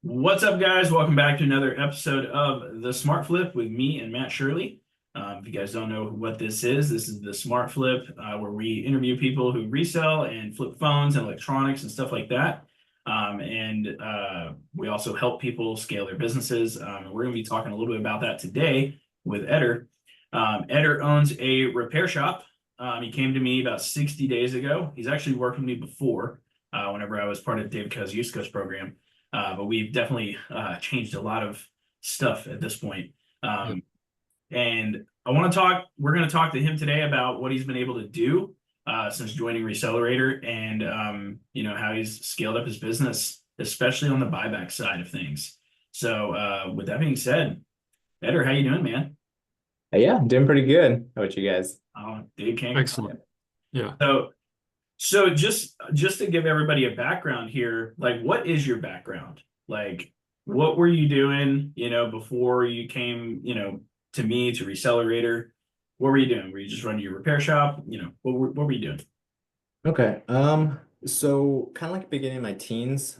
What's up, guys? Welcome back to another episode of The Smart Flip with me and Matt Shirley. If you guys don't know what this is the Smart Flip, where we interview people who resell and flip phones and electronics and stuff like that. We also help people scale their businesses. We're going to be talking a little bit about that today with Eder. Eder owns a repair shop. He came to me about 60 days ago. He's actually worked with me before, whenever I was part of David Coe's East Coast program. But we've definitely changed a lot of stuff at this point. Yep. Um, and we're going to talk to him today about what he's been able to do since joining Resellerator and, how he's scaled up his business, especially on the buyback side of things. So with that being said, Eder, how you doing, man? Yeah, I'm doing pretty good. How about you guys? Dude, can't complain. Excellent. Yeah. So just to give everybody a background here, like what is your background? Like what were you doing, before you came, to me, to Resellerator? What were you doing? Were you just running your repair shop? What were you doing? Okay. So kind of like beginning of my teens,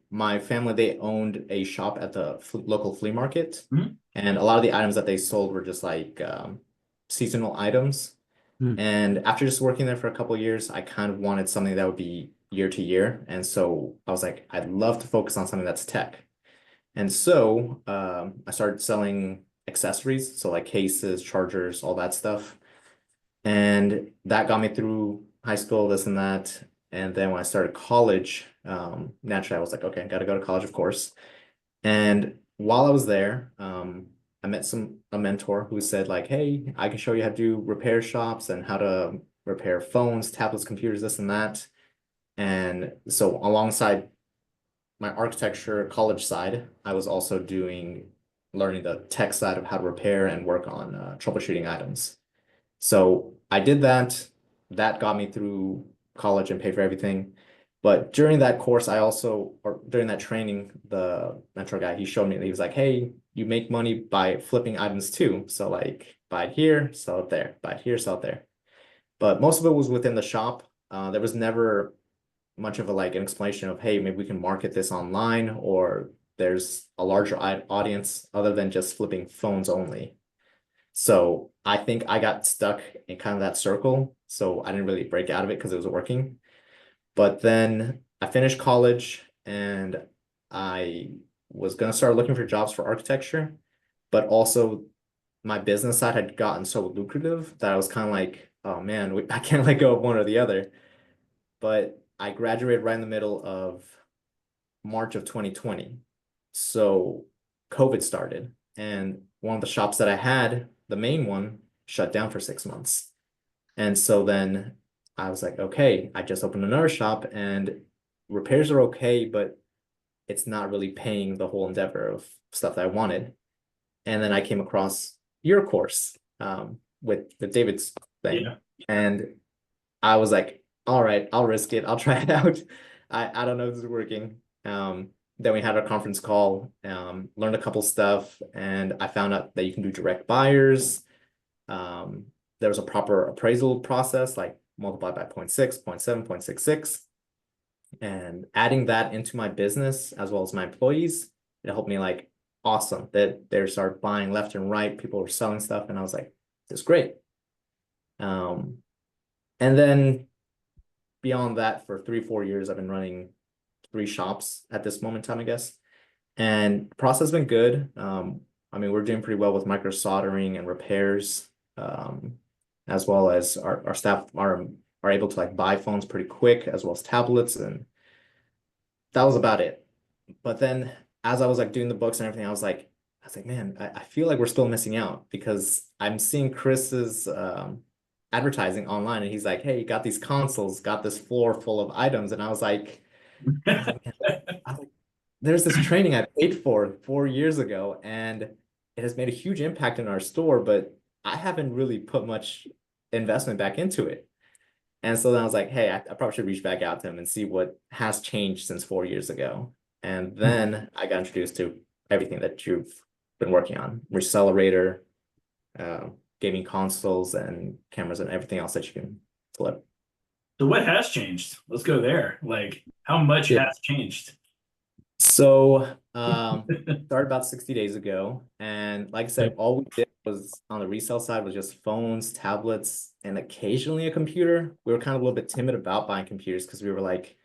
my family, they owned a shop at the local flea market, Mhm. and a lot of the items that they sold were just like seasonal items. Mm. And after just working there for a couple of years, I kind of wanted something that would be year to year. And so I was like, I'd love to focus on something that's tech. And so I started selling accessories, so like cases, chargers, all that stuff. And that got me through high school, this and that. And then when I started college, naturally I was like, okay, I got to go to college, of course. And while I was there, I met a mentor who said like, hey, I can show you how to do repair shops and how to repair phones, tablets, computers, this and that. And so alongside my architecture college side, I was also learning the tech side of how to repair and work on troubleshooting items. So I did that. That got me through college and paid for everything. But during that course, or during that training, the mentor guy, he showed me, he was like, hey, you make money by flipping items too. So like buy it here, sell it there, buy it here, sell it there. But most of it was within the shop. There was never much of an explanation of, hey, maybe we can market this online or there's a larger audience other than just flipping phones only. So I think I got stuck in kind of that circle. So I didn't really break out of it because it was working. But then I finished college and I was going to start looking for jobs for architecture, but also my business side had gotten so lucrative that I was kind of like, oh man, I can't let go of one or the other. But I graduated right in the middle of March of 2020. So COVID started, and one of the shops that I had, the main one, shut down for 6 months. And so then I was like, okay, I just opened another shop and repairs are okay, but it's not really paying the whole endeavor of stuff that I wanted. And then I came across your course with David's thing. Yeah. And I was like, all right, I'll risk it. I'll try it out. I don't know if this is working. Then we had our conference call, learned a couple stuff, and I found out that you can do direct buyers. There was a proper appraisal process, like multiply by 0.6, 0.7, 0.66. And adding that into my business as well as my employees, it helped me like awesome. That they started buying left and right. People were selling stuff, and I was like, this is great. Um, and then beyond that, for 3, 4 years, I've been running 3 shops at this moment in time, I guess. And the process has been good. I mean, we're doing pretty well with micro soldering and repairs, as well as our staff are able to like buy phones pretty quick, as well as tablets, and that was about it. But then as I was like doing the books and everything, I was like, man, I feel like we're still missing out because I'm seeing Chris's advertising online and he's like, hey, you got these consoles, got this floor full of items. And I was like, there's this training I paid for 4 years ago, and it has made a huge impact in our store, but I haven't really put much investment back into it. And so then I was like, hey, I probably should reach back out to him and see what has changed since 4 years ago. And then I got introduced to everything that you've been working on, Resellerator, uh, gaming consoles and cameras and everything else that you can flip. So what has changed? Let's go there. Like how much Yeah. has changed? So, started about 60 days ago. And like I said, Yep. all we did was on the resale side was just phones, tablets, and occasionally a computer. We were kind of a little bit timid about buying computers because we were like,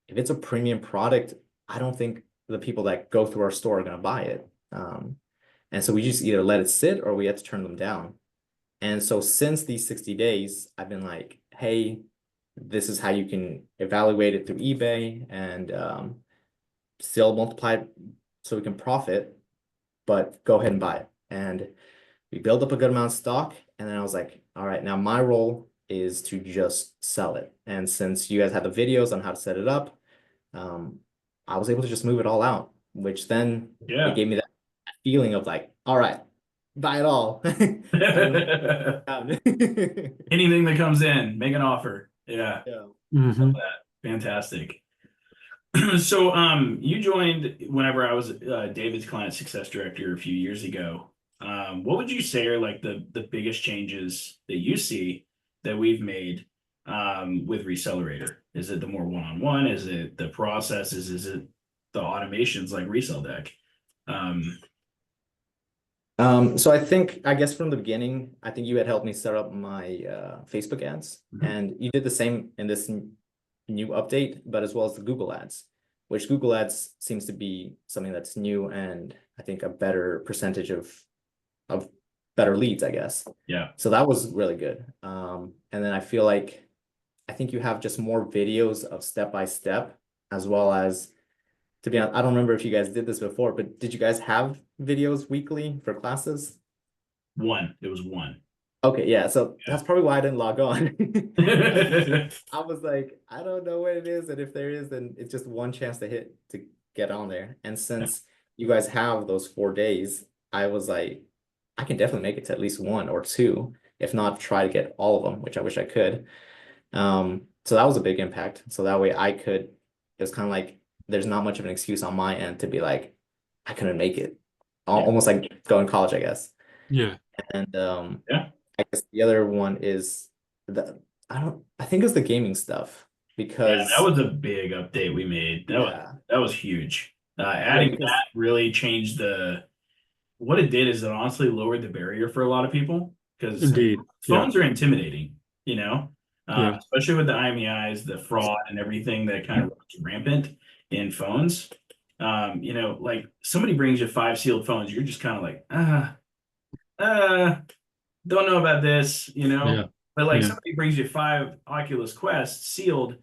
if it's a premium product, I don't think the people that go through our store are going to buy it. And so we just either let it sit or we had to turn them down. And so since these 60 days, I've been like, hey, this is how you can evaluate it through eBay and still multiply it so we can profit, but go ahead and buy it. And we build up a good amount of stock. And then I was like, all right, now my role is to just sell it. And since you guys had the videos on how to set it up, um, I was able to just move it all out, which then it Yeah. gave me that feeling of like, all right, buy it all. I don't have Anything that comes in, make an offer. Yeah. Yeah. Hmm. Fantastic. So, you joined whenever I was David's client success director a few years ago. What would you say are like the biggest changes that you see that we've made with Resellerator? Is it the more one-on-one? Is it the processes? Is it the automations like Resell Deck? Um, So I think, I guess from the beginning, I think you had helped me set up my Facebook ads, mhm. and you did the same in this new update, but as well as the Google ads, which Google ads seems to be something that's new and I think a better percentage of better leads, I guess. Yeah. So that was really good. And then I feel like I think you have just more videos of step by step, as well as, to be honest, I don't remember if you guys did this before, but did you guys have videos weekly for classes? One. It was one. Okay, yeah, so Yeah. that's probably why I didn't log on. Yeah. I was like, I don't know what it is, and if there is, then it's just one chance to hit to get on there. And since you guys have those 4 days, I was like, I can definitely make it to at least one or two, if not try to get all of them, which I wish I could. So that was a big impact. So that way it was kind of like there's not much of an excuse on my end to be like, I couldn't make it. Almost like going to college, I guess. Yeah. And Yeah. I guess the other one is I think it's the gaming stuff Yeah, that because was a big update we made. yeah. That was huge. Yeah, Adding because that really changed the what it did is it honestly lowered the barrier for a lot of people because Indeed. Yeah. phones are intimidating, Yeah. especially with the IMEIs, the fraud, and everything that kind of runs rampant in phones. Like somebody brings you five sealed phones, you're just kind of like, uh, don't know about this. Yeah. But like Yeah. somebody brings you five Oculus Quest sealed,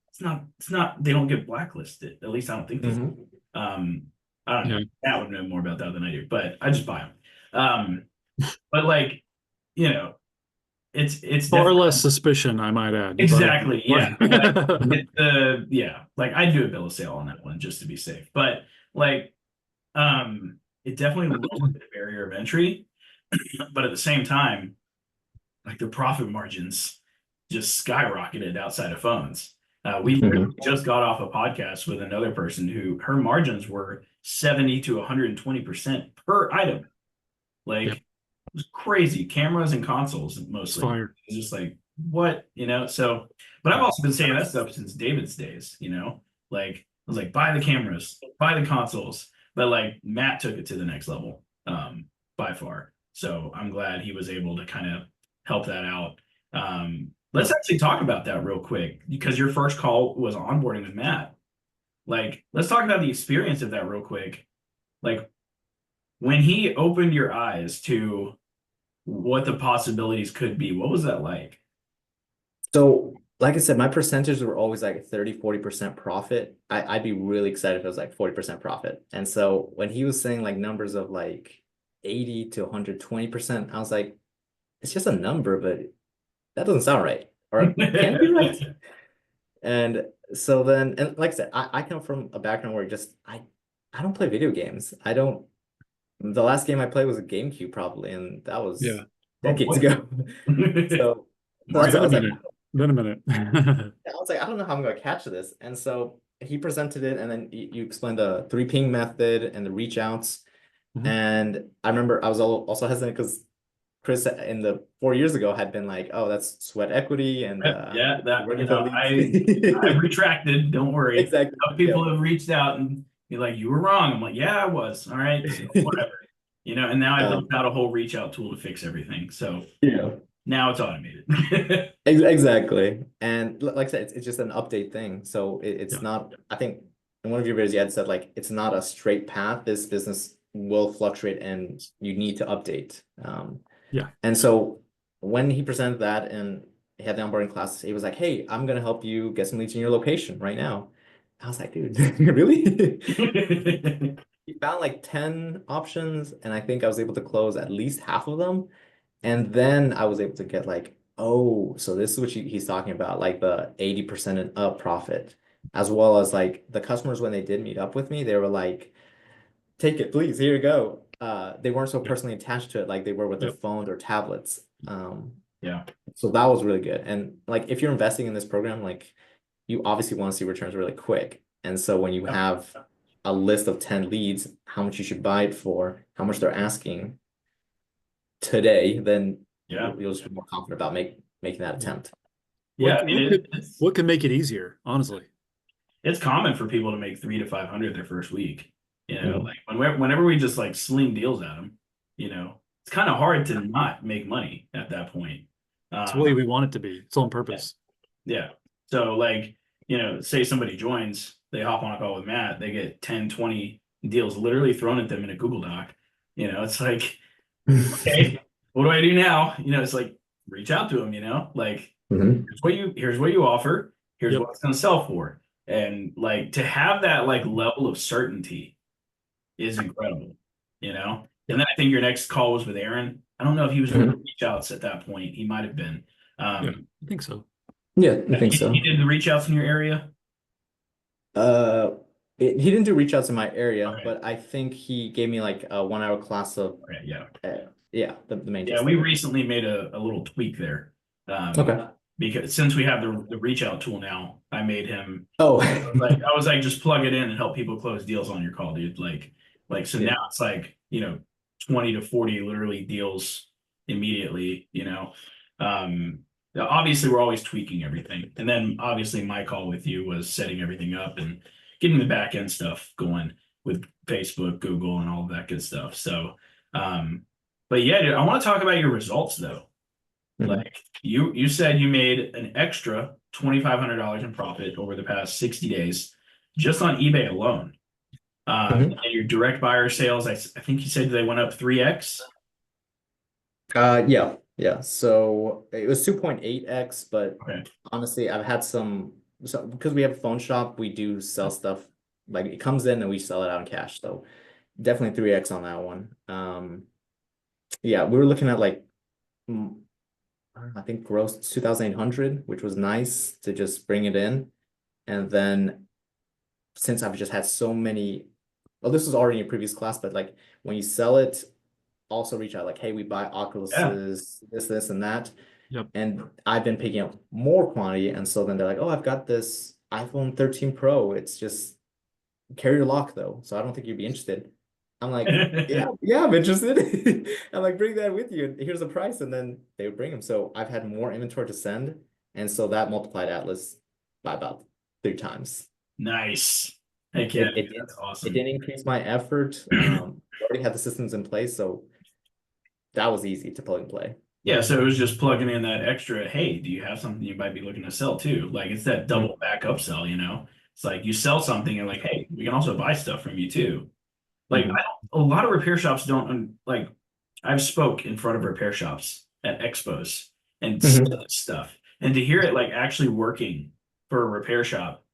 it's not they don't get blacklisted. At least I don't think they do. Mhm. I don't know. Yeah. Matt would know more about that than I do, but I just buy them. But like, you know, it's Far definitely less suspicion, I might add. exactly, yeah. Like But yeah, like I'd do a bill of sale on that one just to be safe. But like it definitely lowered the barrier of entry, but at the same time, like the profit margins just skyrocketed outside of phones. We literally Mhm. just got off a podcast with another person who her margins were 70 to 120% per item. Like yep, it was crazy. Cameras and consoles it's mostly. fire. It's just like, what? So, but I've also been saying that stuff since David's days. Like I was like, buy the cameras, buy the consoles. But like Matt took it to the next level, by far. So I'm glad he was able to kind of help that out. Let's actually talk about that real quick because your first call was onboarding with Matt. Like, let's talk about the experience of that real quick. Like, when he opened your eyes to what the possibilities could be, what was that like? So, like I said, my percentages were always like 30-40% profit. I'd be really excited if it was like 40% profit. And so when he was saying like numbers of like 80 to 120%, I was like, it's just a number, but that doesn't sound right. Or can it be right? And so then, and like I said, I come from a background where just I don't play video games. I don't The last game I played was a GameCube probably, and that was Yeah. Oh decades boy. ago. So, so Mario. that's Been what I a was like, minute. Been a minute. I don't know how I'm gonna catch this. And so he presented it, and then you explained the three ping method and the reach outs. Mhm. And I remember I was also hesitant because Chris in the 4 years ago had been like, oh, that's sweat equity and Yeah, that working for the I've leads. retracted. Don't worry. Exactly. Yeah. People have reached out and You're like, you were wrong. I'm like, yeah, I was. All right, so whatever. And now I built out a whole reach out tool to fix everything. So Yeah. now it's automated. Exactly. And like I said, it's just an update thing. So it's Yeah. not, I think in one of your videos you had said like it's not a straight path. This business will fluctuate and you need to update. Yeah. And so when he presented that and he had the onboarding class, he was like, hey, I'm gonna help you get some leads in your location right now. I was like, dude, really? He found like 10 options, and I think I was able to close at least half of them. And then I was able to get like, oh, so this is what he's talking about, like the 80% and up profit, as well as like the customers when they did meet up with me, they were like, take it, please, here you go. They weren't so Yep. personally attached to it like they were with their Yep. phones or tablets. Yeah. So that was really good. And like if you're investing in this program, like you obviously want to see returns really quick. And so when you have a list of 10 leads, how much you should buy it for, how much they're asking today, then Yeah. you'll just be more confident about making that attempt. Yeah. What, I mean, what could, what could make it easier, honestly? it's common for people to make 300 to 500 their first week. Mhm. Like whenever we just like sling deals at them, it's kind of hard to not make money at that point. It's the way we want it to be. It's on Yeah. purpose. Yeah. So like, say somebody joins, they hop on a call with Matt, they get 10, 20 deals literally thrown at them in a Google Doc. It's like, okay, what do I do now? It's like reach out to them, like Mhm. here's what you offer, here's Yep. what it's gonna sell for. And like to have that like level of certainty is incredible, Yep. And then I think your next call was with Aaron. I don't know if he was doing Mhm. reach outs at that point. He might have been. Yeah. I think so. Yeah, I think He so. did the reach outs in your area. Uh, he didn't do reach outs in my area, Okay. but I think he gave me like a 1 hour class of Okay. Yeah. yeah, the main Yeah. gist We of it. recently made a little tweak there. Okay. Because since we have the reach out tool now, I made him Oh, like I was like, just plug it in and help people close deals on your call, dude. Like so yeah. now it's like, 20 to 40 literally deals immediately, obviously we're always tweaking everything. And then obviously my call with you was setting everything up and getting the back end stuff going with Facebook, Google, and all of that good stuff. So but yeah, dude, I want to talk about your results though. Mhm. Like you said you made an extra $2,500 in profit over the past 60 days just on eBay alone. Mhm. And your direct buyer sales, I think you said they went up 3x. Yeah, yeah. So it was 2.8x, but Okay. honestly, I've had so because we have a phone shop, we do sell stuff like it comes in and we sell it out in cash. So definitely 3x on that one. Yeah, we were looking at like mm, I think gross 2,800, which was nice to just bring it in. And then since I've just had so many, well, this was already in a previous class, but like when you sell it, also reach out like, hey, we buy Yeah. Oculuses, this, and that. Yep. And I've been picking up more quantity. And so then they're like, oh, I've got this iPhone 13 Pro. It's just carrier lock though. So I don't think you'd be interested. I'm like, yeah, I'm interested. I'm like, bring that with you. Here's the price. And then they would bring them. So I've had more inventory to send. And so that multiplied Atlas by about 3 times. Nice. Heck yeah, It dude, it did that's it awesome. didn't increase my effort. We already had the systems in place, so that was easy to plug and play. Yeah, so it was just plugging in that extra, hey, do you have something you might be looking to sell too? Like it's that Mhm. double back upsell, It's like you sell something and like, hey, we can also buy stuff from you too. Like Mhm. a lot of repair shops don't like I've spoke in front of repair shops at expos and Mhm. stuff. And to hear it like actually working for a repair shop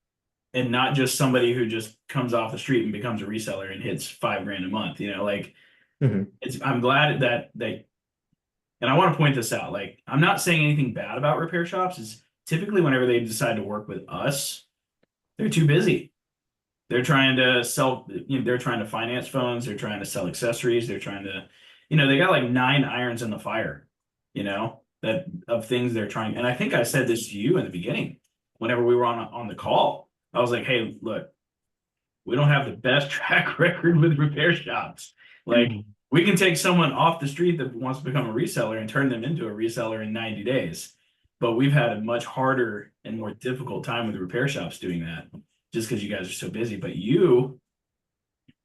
and not just somebody who just comes off the street and becomes a reseller and hits 5 grand a month, like Mhm. I'm glad that and I want to point this out. Like, I'm not saying anything bad about repair shops. Is typically whenever they decide to work with us, they're too busy. They're trying to sell, they're trying to finance phones, they're trying to sell accessories, they're trying to, they got like 9 irons in the fire, that of things they're trying. And I think I said this to you in the beginning, whenever we were on the call. I was like, hey, look, we don't have the best track record with repair shops. Like Mhm. we can take someone off the street that wants to become a reseller and turn them into a reseller in 90 days. But we've had a much harder and more difficult time with the repair shops doing that just because you guys are so busy. But you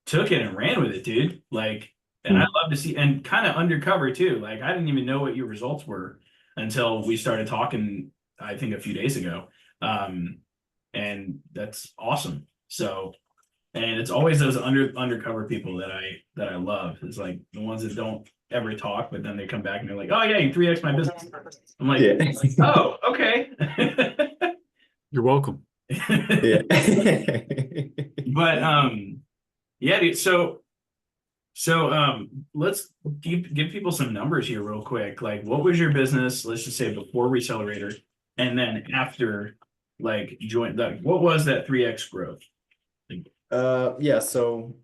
took it and ran with it, dude. Like, and I love to see, and kind of undercover too. Like, I didn't even know what your results were until we started talking, I think a few days ago. And that's awesome. So, and it's always those undercover people that I love. It's like the ones that don't ever talk, but then they come back and they're like, "Oh yeah, you 3x my business." I'm like, Yeah. "Oh, okay." You're welcome. Yeah. But yeah, dude. So let's give people some numbers here real quick. Like, what was your business? Let's just say before Resellerator, and then after, like, join. Like, what was that 3x growth? Like, Yeah, so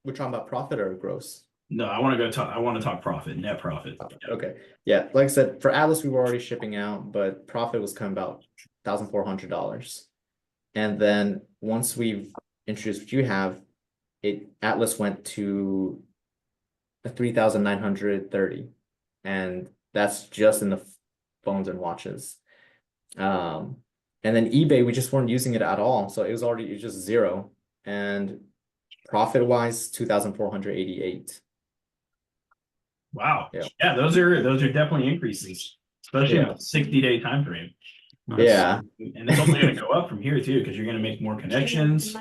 we're talking about profit or gross? no, I want to go talk. I want to talk profit, net profit. Okay. Yeah, like I said, for Atlas, we were already shipping out, but profit was coming about $1,400. And then once we've introduced what you have, Atlas went to 3,930. And that's just in the phones and watches. And then eBay, we just weren't using it at all. So it was just zero. And profit wise, 2,488. Wow. Yeah. Yeah, those are definitely increases, especially in Yeah. a 60-day time frame. Nice. Yeah. And it's only going to go up from here too, because you're going to make more connections.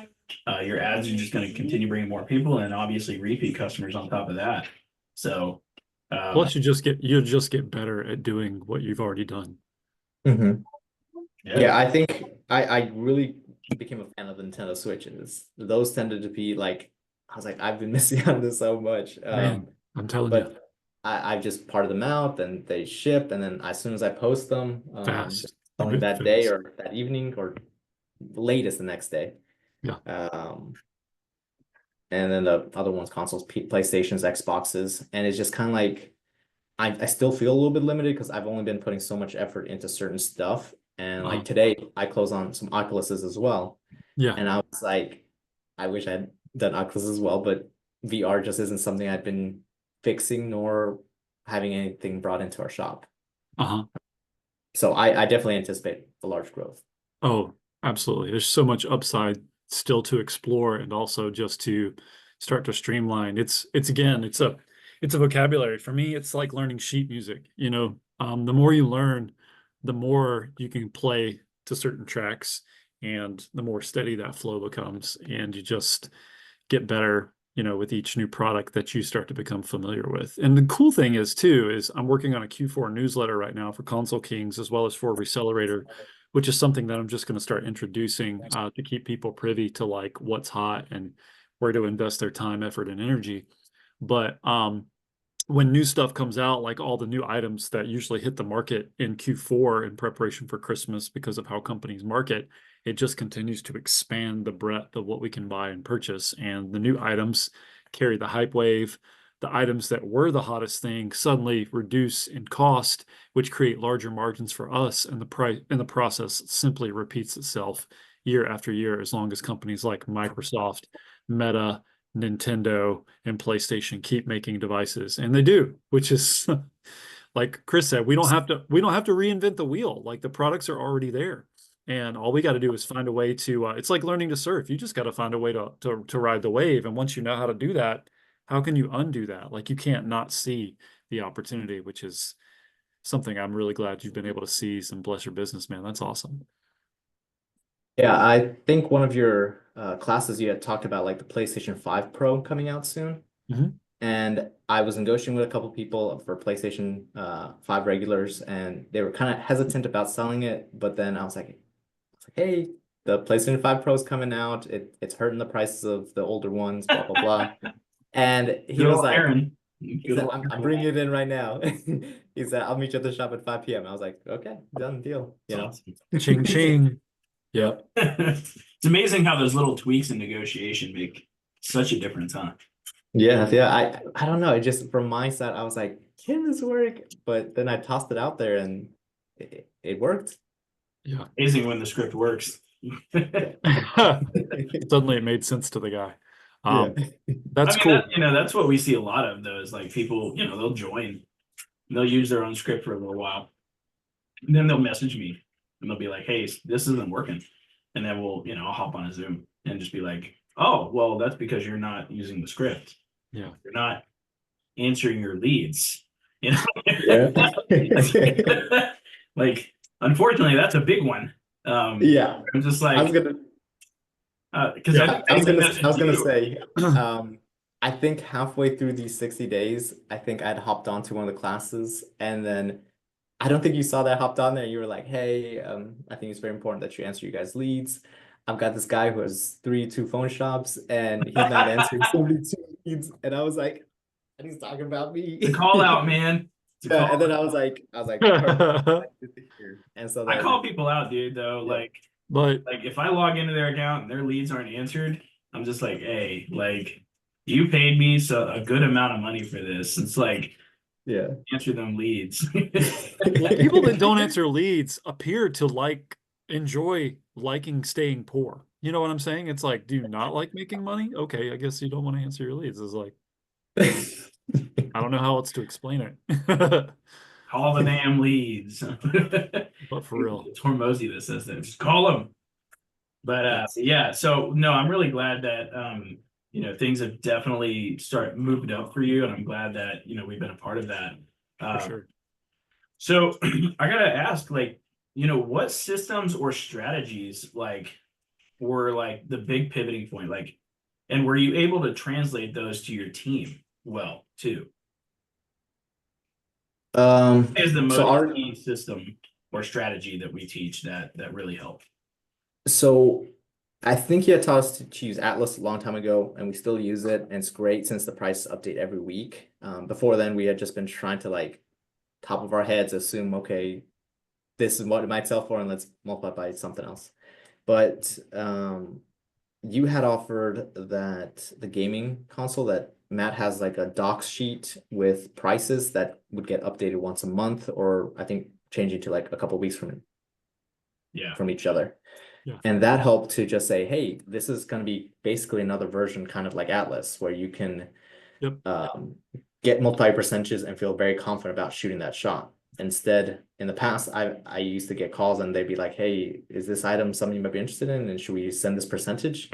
Your ads are just going to continue bringing more people, and obviously repeat customers on top of that. So, Plus, you'll just get better at doing what you've already done. Mhm. yeah. Yeah, I think I really became a fan of the Nintendo Switches. Those tended to be like, I was like, I've been missing out on this so much. Man, I'm telling you, But I've just parted them out and they ship. And then as soon as I post them, fast. just selling that day or that evening or latest the next day. Yeah. And then the other ones, consoles, PlayStations, Xboxes. And it's just kind of like, I still feel a little bit limited because I've only been putting so much effort into certain stuff. And like today, I close on some Oculuses as well. Yeah. And I was like, I wish I had done Oculus as well, but VR just isn't something I've been fixing nor having anything brought into our shop. Uh-huh. So I definitely anticipate a large growth. Oh, absolutely. There's so much upside still to explore and also just to start to streamline. It's again, it's a vocabulary. For me, it's like learning sheet music. The more you learn, the more you can play to certain tracks and the more steady that flow becomes. And you just get better, with each new product that you start to become familiar with. And the cool thing is too, is I'm working on a Q4 newsletter right now for Console Kings as well as for Resellerator, which is something that I'm just going to start introducing to keep people privy to like what's hot and where to invest their time, effort, and energy. But when new stuff comes out, like all the new items that usually hit the market in Q4 in preparation for Christmas because of how companies market, it just continues to expand the breadth of what we can buy and purchase. And the new items carry the hype wave. The items that were the hottest thing suddenly reduce in cost, which create larger margins for us. And the price in the process simply repeats itself year after year, as long as companies like Microsoft, Meta, Nintendo, and PlayStation keep making devices. And they do, which is like Chris said, we don't have to reinvent the wheel. Like the products are already there. And all we got to do is find a way to it's like learning to surf. You just got to find a way to ride the wave. And once you know how to do that, how can you undo that? Like you can't not see the opportunity, which is something I'm really glad you've been able to seize and bless your business, man. That's awesome. Yeah, I think one of your classes you had talked about like the PlayStation 5 Pro coming out soon. Mhm. And I was negotiating with a couple people for PlayStation 5 regulars, and they were kind of hesitant about selling it. But then I was like, hey, the PlayStation 5 Pro is coming out. It's hurting the prices of the older ones, blah, blah, blah. And he Good was old like, Aaron. he Good said, old I'm Aaron. bringing it in right now. He said, I'll meet you at the shop at 5 p.m. I was like, okay, done deal, you know? Ching ching. Yep. It's amazing how those little tweaks in negotiation make such a difference, huh? Yeah, yeah. I don't know. It just from my side, I was like, can this work? But then I tossed it out there and it worked. Yeah. Amazing when the script works. Suddenly it made sense to the guy. Yeah. That's I mean, cool. that's what we see a lot of those, like people, they'll join, they'll use their own script for a little while, and then they'll message me and they'll be like, hey, this isn't working. And then I'll hop on a Zoom and just be like, Oh, well, that's because you're not using the script. Yeah. You're not answering your leads. You know? Yeah. Like, unfortunately, that's a big one. Yeah. I'm just I was like, gonna because I Yeah. think they do I was gonna too. say, I think halfway through these 60 days, I think I'd hopped on to one of the classes, and then I don't think you saw that I hopped on there. You were like, hey, I think it's very important that you answer you guys' leads. I've got this guy who has 32 phone shops and he's not answering 72 leads. And I was like, and he's talking about me. The call out, man. It's a Yeah, call. and then I was like, perfect. Good to hear. And so I call then, people out, dude, though. yeah. Like if I log into their account and their leads aren't answered, I'm just like, hey, like you paid me so a good amount of money for this. It's like Yeah. answer them leads. Well, people that don't answer leads appear to enjoy liking staying poor. You know what I'm saying? It's like, do you not like making money? Okay, I guess you don't want to answer your leads. It's like, I don't know how else to explain it. Call the damn leads. But for real. It's Hormozy that says that. Just call them. But That's yeah, so no, I'm really glad that things have definitely started moved up for you, and I'm glad that we've been a part of that. For Uh, sure. so I gotta ask, like, what systems or strategies were like the big pivoting point, like, and were you able to translate those to your team well too? Is the so most our key system or strategy that we teach that really helped? So I think he had taught us to use Atlas a long time ago, and we still use it, and it's great since the prices update every week. Before then, we had just been trying to like top of our heads assume, okay, this is what it might sell for, and let's multiply by something else. But you had offered that the gaming console that Matt has like a docs sheet with prices that would get updated once a month, or I think changing to like a couple weeks Yeah. from each other. Yeah. And that helped to just say, hey, this is going to be basically another version, kind of like Atlas, where you can Yep. get multi percentages and feel very confident about shooting that shot. Instead, in the past, I used to get calls and they'd be like, hey, is this item something you might be interested in? And should we send this percentage?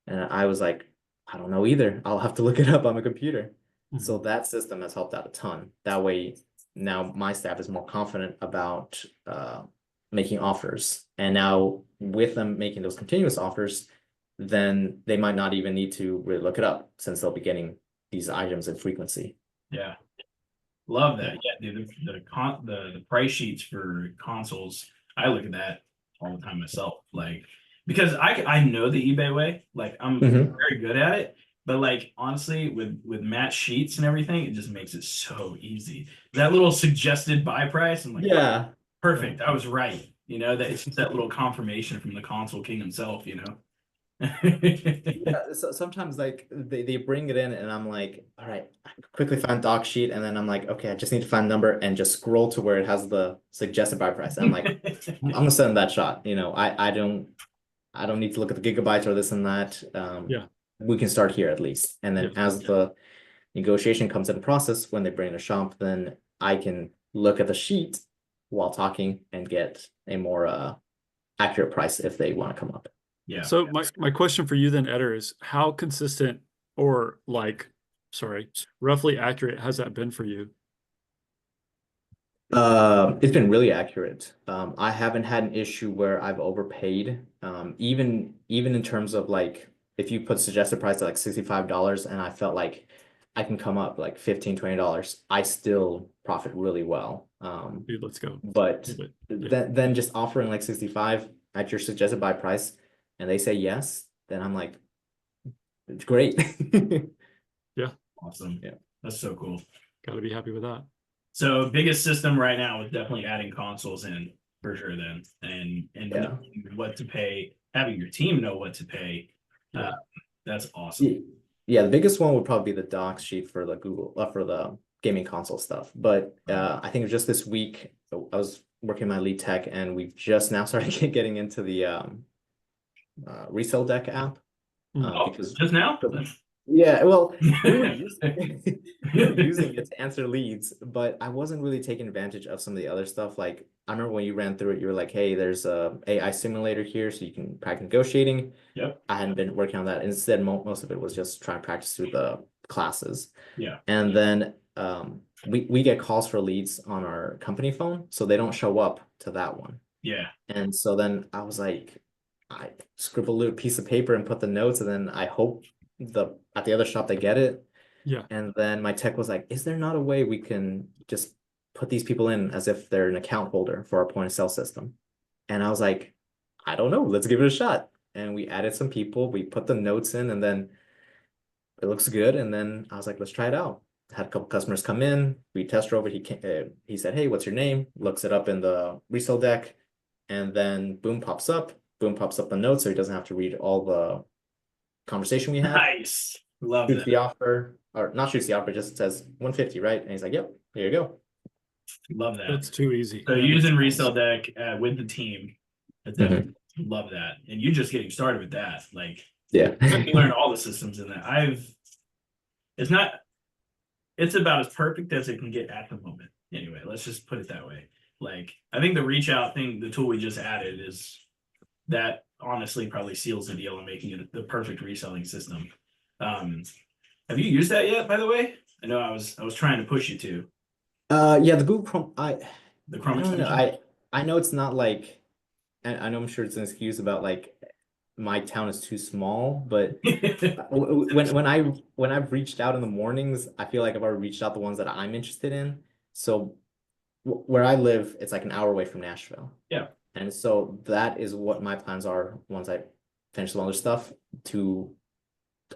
And I was like, I don't know either. I'll have to look it up on my computer. So Mhm. that system has helped out a ton. That way, now my staff is more confident about making offers. And now with them making those continuous offers, then they might not even need to really look it up since they'll be getting these items in frequency. Yeah. Love Yeah. that. Yeah, dude, the price sheets for consoles, I look at that all the time myself. Like, because I know the eBay way, like I'm Mhm. very good at it. But like honestly, with Matt sheets and everything, it just makes it so easy. That little suggested buy price, I'm like, Yeah. perfect, I was right. That it's just that little confirmation from the console king himself. Yeah, so sometimes like they bring it in and I'm like, all right, I quickly find doc sheet and then I'm like, okay, I just need to find number and just scroll to where it has the suggested buy price. And I'm like, I'm gonna send that shot. I don't need to look at the gigabytes or this and that. Yeah. We can start here at least. And then Yeah. as the negotiation comes in process, when they bring in a shop, then I can look at the sheet while talking and get a more accurate price if they want to come up. Yeah. So my question for you then, Eder, is how consistent or roughly accurate has that been for you? It's been really accurate. I haven't had an issue where I've overpaid. Even in terms of like if you put suggested price at like $65 and I felt like I can come up like $15-$20, I still profit really well. Dude, let's go. But Move it. Yeah. then just offering like 65 at your suggested buy price and they say yes, then I'm like, it's great. Yeah. Awesome. Yeah. That's so cool. Got to be happy with that. So biggest system right now is definitely adding consoles in for sure then, and Yeah. knowing what to pay, having your team know what to pay. Yeah. That's awesome. Yeah, the biggest one would probably be the docs sheet for the Google for the gaming console stuff. But I think just this week I was working my lead tech and we've just now started getting into the resale deck app Mm. Oh, because just now? Yeah, well, we were using we were using it to answer leads, but I wasn't really taking advantage of some of the other stuff. Like I remember when you ran through it, you were like, "Hey, there's a AI simulator here, so you can practice negotiating." Yep. I hadn't been working on that. Instead, most of it was just trying to practice through the classes. Yeah. And then we get calls for leads on our company phone, so they don't show up to that one. Yeah. And so then I was like, I scribble a little piece of paper and put the notes, and then I hope at the other shop they get it. Yeah. And then my tech was like, is there not a way we can just put these people in as if they're an account holder for our point of sale system? And I was like, I don't know, let's give it a shot. And we added some people, we put the notes in, and then it looks good. And then I was like, let's try it out. Had a couple customers come in, we test drove it. He said, hey, what's your name? Looks it up in the resale deck, and then boom pops up the notes, so he doesn't have to read all the conversation we had. Nice. Love Shoots that. the offer, or not shoots the offer, just says 150, right? And he's like, yep, here you go. Love that. That's too easy. So That using makes resale sense. deck with the team. That's definitely love that. And you just getting started with that. Like Yeah. you learn all the systems in that. It's not it's about as perfect as it can get at the moment. Anyway, let's just put it that way. Like I think the reach out thing, the tool we just added is that honestly probably seals the deal on making it the perfect reselling system. Have you used that yet, by the way? I know I was trying to push you to Yeah, the Google Chrome, the I Chrome don't know. extension. I know it's not like, I know I'm sure it's an excuse about like my town is too small, but when I've reached out in the mornings, I feel like I've already reached out the ones that I'm interested in. So where I live, it's like an hour away from Nashville. Yeah. And so that is what my plans are once I finish some other stuff, to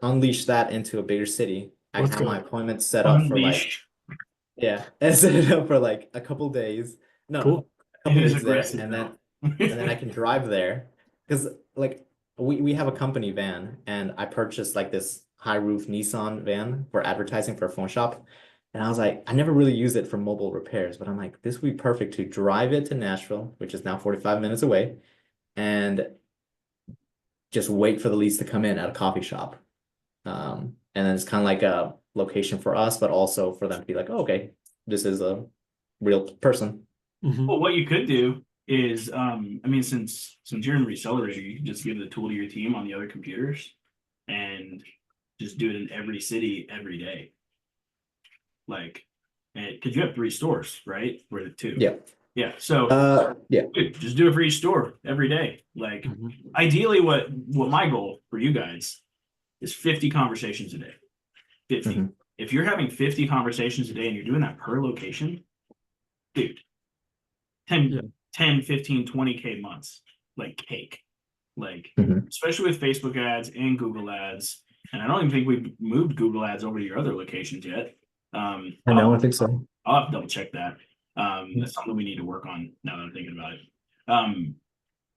unleash that into a bigger city. I Let's have my go. appointment set up for like, Unleash. yeah, and set it up for like a couple days. No, Cool. a It couple is days there, aggressive though. and then I can drive there because like we have a company van, and I purchased like this high roof Nissan van for advertising for a phone shop. And I was like, I never really use it for mobile repairs, but I'm like, this would be perfect to drive it to Nashville, which is now 45 minutes away, and just wait for the leads to come in at a coffee shop. And then it's kind of like a location for us, but also for them to be like, oh, okay, this is a real person. Mhm. Well, what you could do is, I mean, since you're in Resellerator, you can just give the tool to your team on the other computers and just do it in every city every day. Like, and because you have 3 stores, right? Or the 2. Yeah. Yeah. So Yeah. dude, just do it for each store every day. Like Mhm. ideally what my goal for you guys is 50 conversations a day. 50. Mhm. If you're having 50 conversations a day and you're doing that per location, dude, 10, Yeah. 10, 15, 20K months, like cake. Like, Mhm. especially with Facebook ads and Google ads. And I don't even think we've moved Google ads over to your other locations yet. I know, I think so. I'll have to double check that. That's something we need to work on now that I'm thinking about it.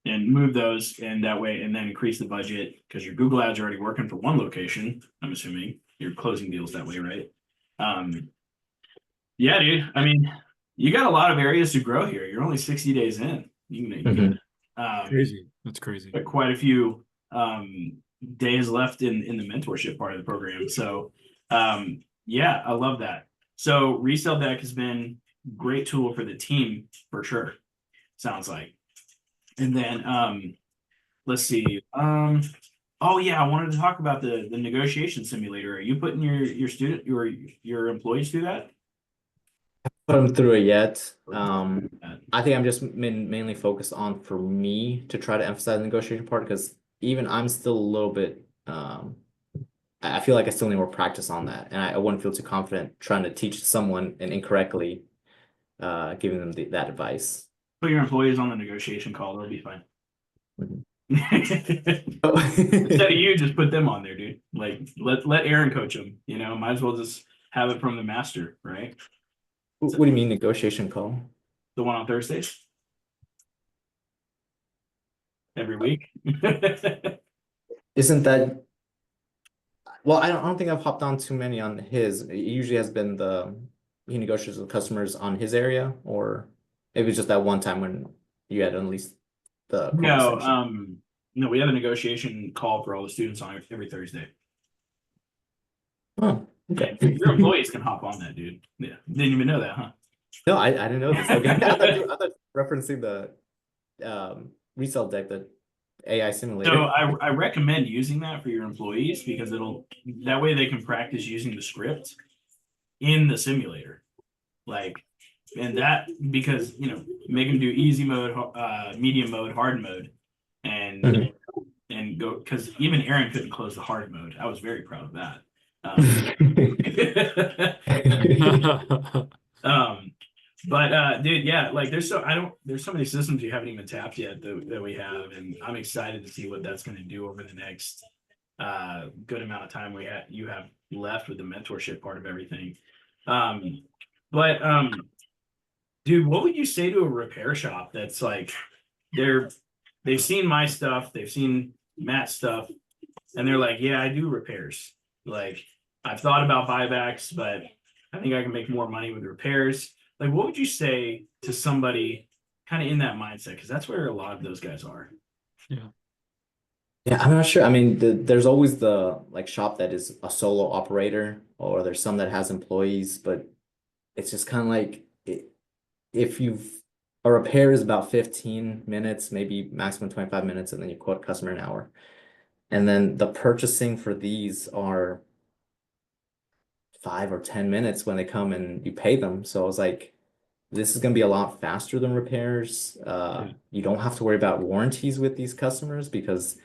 And move those and that way, and then increase the budget because your Google ads are already working for one location. I'm assuming you're closing deals that way, right? Yeah, dude. I mean, you got a lot of areas to grow here. You're only 60 days in. Mhm. Crazy. That's crazy. got quite a few days left in the mentorship part of the program. So yeah, I love that. So Resell Deck has been a great tool for the team for sure. Sounds like. And then let's see. Oh yeah, I wanted to talk about the negotiation simulator. Are you putting your employees through that? Put them through it yet. Uh, I think I'm just mainly focused on for me to try to emphasize the negotiation part, because even I'm still a little bit I feel like I still need more practice on that, and I wouldn't feel too confident trying to teach someone and incorrectly giving them that advice. Put your employees on the negotiation call. They'll be fine. Mhm. Instead of you, just put them on there, dude. Like let Aaron coach them. You know, might as well just have it from the master, right? What do you mean negotiation call? The one on Thursdays every week. Isn't that, well, I don't think I've hopped on too many on his. It usually has been he negotiates with customers on his area, or maybe it's just that one time when you had unleashed the Chrome No, extension. no, we have a negotiation call for all the students on every Thursday. Oh, okay. And your employees can hop on that, dude. Yeah, didn't even know that, huh? No, I didn't know this. Okay, I thought referencing the resell deck, the AI So simulator. I recommend using that for your employees because that way they can practice using the script in the simulator. Like, and that because make them do easy mode, medium mode, hard mode, and Mhm. and go because even Aaron couldn't close the hard mode. I was very proud of that. Um, but dude, yeah, like there's so many systems you haven't even tapped yet that we have, and I'm excited to see what that's going to do over the next good amount of time you have left with the mentorship part of everything. Um, but dude, what would you say to a repair shop that's like they're they've seen my stuff, they've seen Matt's stuff, and they're like, yeah, I do repairs. Like I've thought about buybacks, but I think I can make more money with repairs. Like, what would you say to somebody kind of in that mindset? Because that's where a lot of those guys are. Yeah. Yeah, I'm not sure. I mean, there's always the like shop that is a solo operator, or there's some that has employees, but it's just kind of like if you've a repair is about 15 minutes, maybe maximum 25 minutes, and then you quote customer an hour. And then the purchasing for these are 5 or 10 minutes when they come and you pay them. So I was like, this is going to be a lot faster than repairs. Yeah. You don't have to worry about warranties with these customers because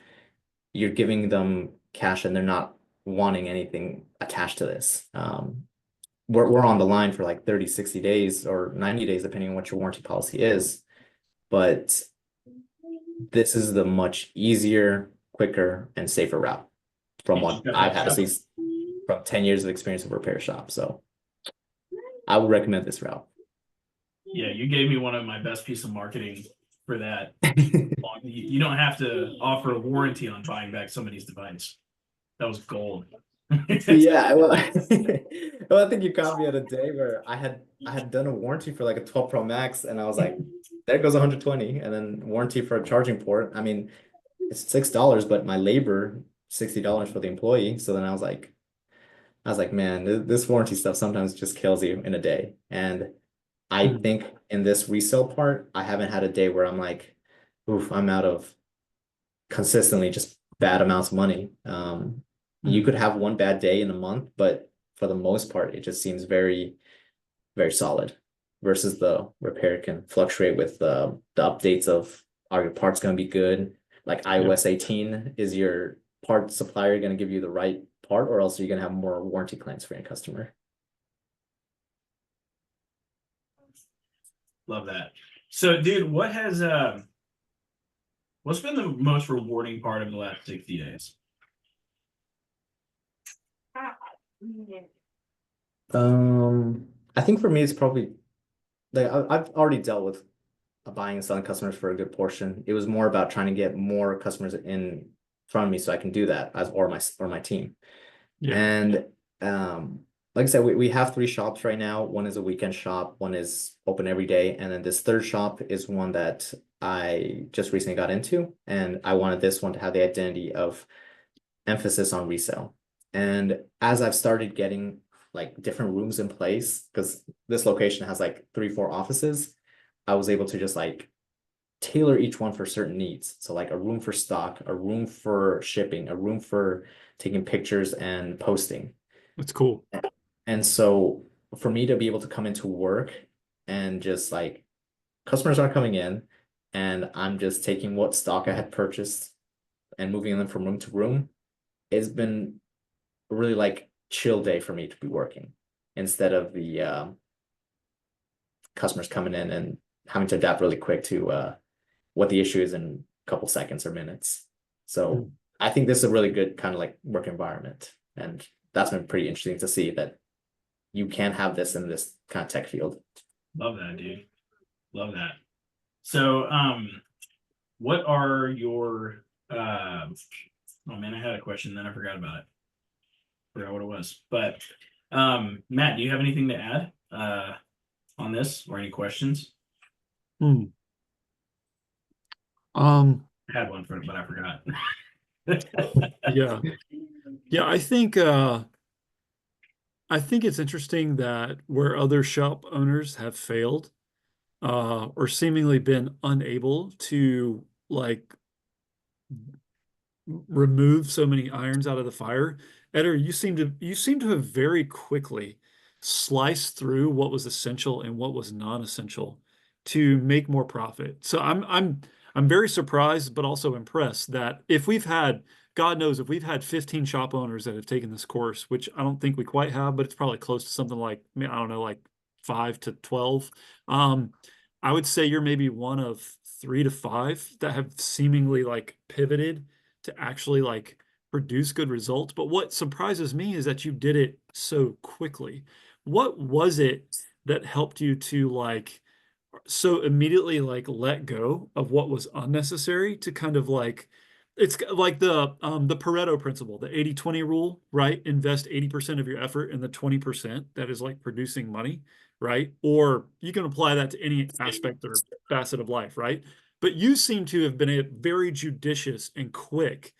you're giving them cash and they're not wanting anything attached to this. We're on the line for like 30, 60 days or 90 days, depending on what your warranty policy is. But this is the much easier, quicker, and safer route from You just what gotta I've have had, at stuff. least from 10 years of experience of repair shop. So I would recommend this route. Yeah, you gave me one of my best piece of marketing for that. You don't have to offer a warranty on buying back somebody's device. That was gold. Yeah, well, well, I think you caught me at a day where I had done a warranty for like a 12 Pro Max, and I was like, there goes 120, and then warranty for a charging port. I mean, it's $6, but my labor $60 for the employee. So then I was like, man, this warranty stuff sometimes just kills you in a day. And I Mm. think in this resale part, I haven't had a day where I'm like, oof, I'm out of consistently just bad amounts of money. You Mm. could have one bad day in a month, but for the most part, it just seems very, very solid versus the repair can fluctuate with the updates of are your parts going to be good? Like Yeah. iOS 18, is your part supplier going to give you the right part, or else are you going to have more warranty claims for your customer? Love that. So, dude, what's been the most rewarding part of the last 60 days? I think for me, it's probably like I've already dealt with buying and selling customers for a good portion. It was more about trying to get more customers in front of me so I can do that as or my team. Yeah. And like I said, we have three shops right now. One is a weekend shop, one is open every day, and then this third shop is one that I just recently got into, and I wanted this one to have the identity of emphasis on resale. And as I've started getting like different rooms in place, because this location has like 3, 4 offices, I was able to just like tailor each one for certain needs. So like a room for stock, a room for shipping, a room for taking pictures and posting. That's cool. And so for me to be able to come into work and just like customers aren't coming in and I'm just taking what stock I had purchased and moving them from room to room, it's been a really like chill day for me to be working instead of the customers coming in and having to adapt really quick to what the issue is in a couple seconds or minutes. So Mm. I think this is a really good kind of like work environment. And that's been pretty interesting to see that you can have this in this kind of tech field. Love that, dude. Love that. So, what are your oh man, I had a question, then I forgot about it. Forgot what it was. But Matt, do you have anything to add on this or any questions? Mm. Um, I had one for it, but I forgot. yeah. Yeah, I think I think it's interesting that where other shop owners have failed, or seemingly been unable to like remove so many irons out of the fire. Eder, you seem to have very quickly sliced through what was essential and what was non-essential to make more profit. So I'm very surprised, but also impressed that if we've had, God knows, if we've had 15 shop owners that have taken this course, which I don't think we quite have, but it's probably close to something like, I mean, I don't know, like 5 to 12. Um, I would say you're maybe one of 3 to 5 that have seemingly like pivoted to actually like produce good results. But what surprises me is that you did it so quickly. What was it that helped you to like so immediately like let go of what was unnecessary to kind of like it's like the Pareto principle, the 80-20 rule, right? Invest 80% of your effort in the 20% that is like producing money, right? Or you can apply that to any aspect or facet of life, right? But you seem to have been very judicious and quick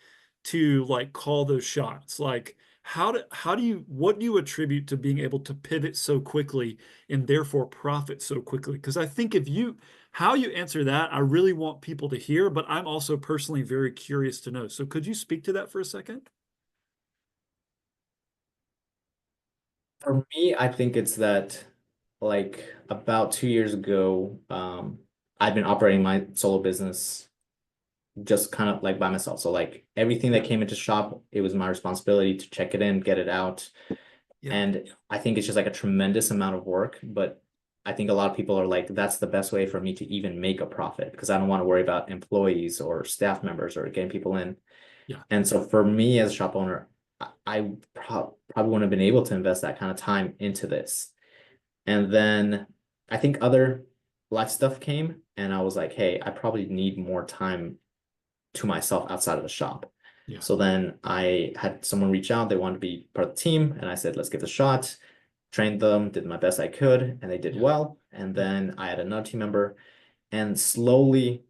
to like call those shots. Like how do you what do you attribute to being able to pivot so quickly and therefore profit so quickly? Because I think if you how you answer that, I really want people to hear, but I'm also personally very curious to know. So could you speak to that for a second? For me, I think it's that like about 2 years ago, I've been operating my solo business just kind of like by myself. So like everything that Yeah, came into shop, it was my responsibility to check it in, get it out. yeah, And I think it's just like a tremendous amount of work, but I think a lot of people are like, that's the best way for me to even make a profit because I don't want to worry about employees or staff members or getting people in. yeah, And so for me as a shop owner, I probably wouldn't have been able to invest that kind of time into this. And then I think other life stuff came, and I was like, hey, I probably need more time to myself outside of the shop. yeah, So then I had someone reach out, they wanted to be part of the team, and I said, let's give it a shot. Trained them, did my best I could, and they did yeah, well. And yeah, then I had another team member, and slowly,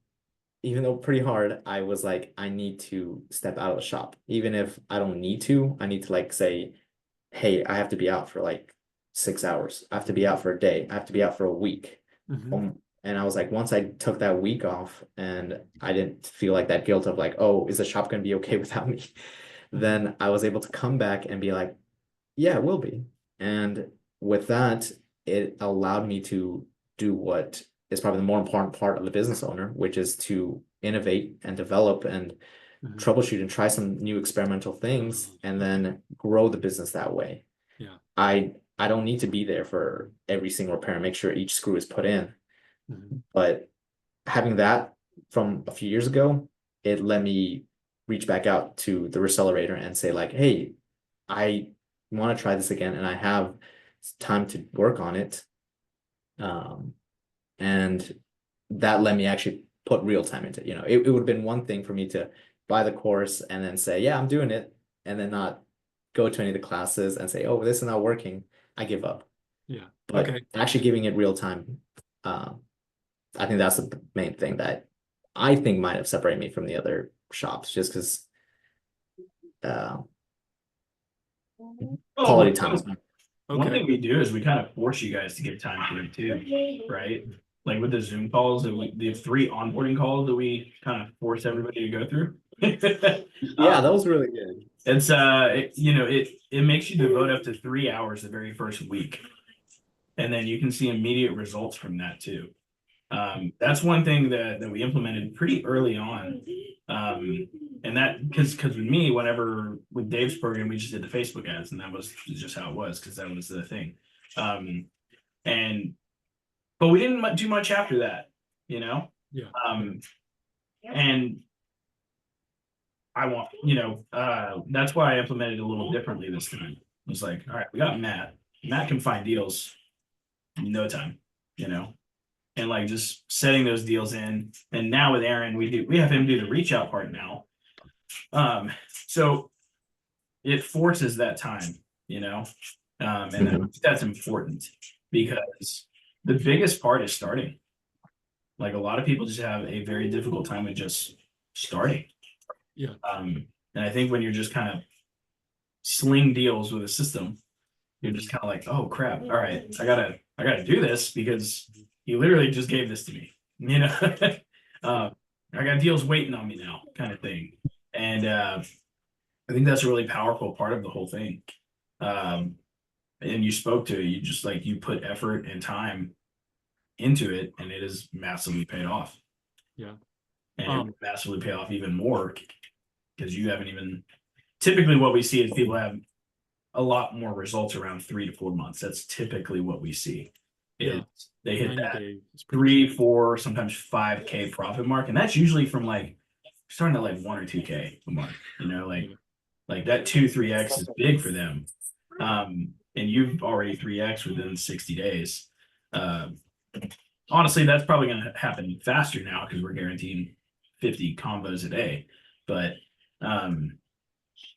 even though pretty hard, I was like, I need to step out of the shop. Even if I don't need to, I need to like say, hey, I have to be out for like 6 hours. I have to be out for a day. I have to be out for a week. hmm, And I was like, once I took that week off and I didn't feel like that guilt of like, oh, is the shop going to be okay without me? hmm, Then I was able to come back and be like, yeah, it will be. And with that, it allowed me to do what is probably the more important part of the business owner, which is to innovate and develop and hmm. troubleshoot and try some new experimental things and Okay, then grow the business that way. yeah, I don't need to be there for every single repair and make sure each screw is put in. hmm, But having that from a few years ago, it let me reach back out to the Resellerator and say like, hey, I want to try this again and I have time to work on it. Um, and that let me actually put real time into it. It would have been one thing for me to buy the course and then say, yeah, I'm doing it, and then not go to any of the classes and say, oh, this is not working. I give up. yeah. But Okay. actually giving it real time, I think that's the main thing that I think might have separated me from the other shops, just because uh, Well, quality time is. one Okay. thing we do is we kind of force you guys to get time for it too, right? Like with the Zoom calls, the 3 onboarding calls that we kind of force everybody to go through. Yeah, that was really good. It's it makes you devote up to 3 hours the very first week, and then you can see immediate results from that too. That's one thing that we implemented pretty early on. And that because with me, whenever with Dave's program, we just did the Facebook ads, and that was just how it was because that was the thing. Um, and but we didn't do much after that, you know. Yeah. Um, and I want, that's why I implemented it a little differently this time. It was like, all right, we got Matt. Matt can find deals in no time, you know, and like just setting those deals in. And now with Aaron, we have him do the reach out part now. So it forces that time, you know, and Mhm. that's important because the biggest part is starting. Like a lot of people just have a very difficult time with just starting. Yeah. And I think when you're just kind of sling deals with a system, you're just kind of like, oh crap, all right, I gotta do this because you literally just gave this to me, you know. I got deals waiting on me now, kind of thing. And I think that's a really powerful part of the whole thing. Um, and you spoke to it, you just like you put effort and time into it, and it has massively paid off. Yeah. And it will massively pay off even more because you haven't even typically what we see is people have a lot more results around 3 to 4 months. That's typically what we see. Yeah. They hit 90 that days is pretty 3, 4, sometimes 5K profit mark, and that's usually from like starting at like 1 or 2K a month. You know, Yeah. like that 2, 3X is big for them. And you've already 3X within 60 days. Honestly, that's probably going to happen faster now because we're guaranteeing 50 combos a day. But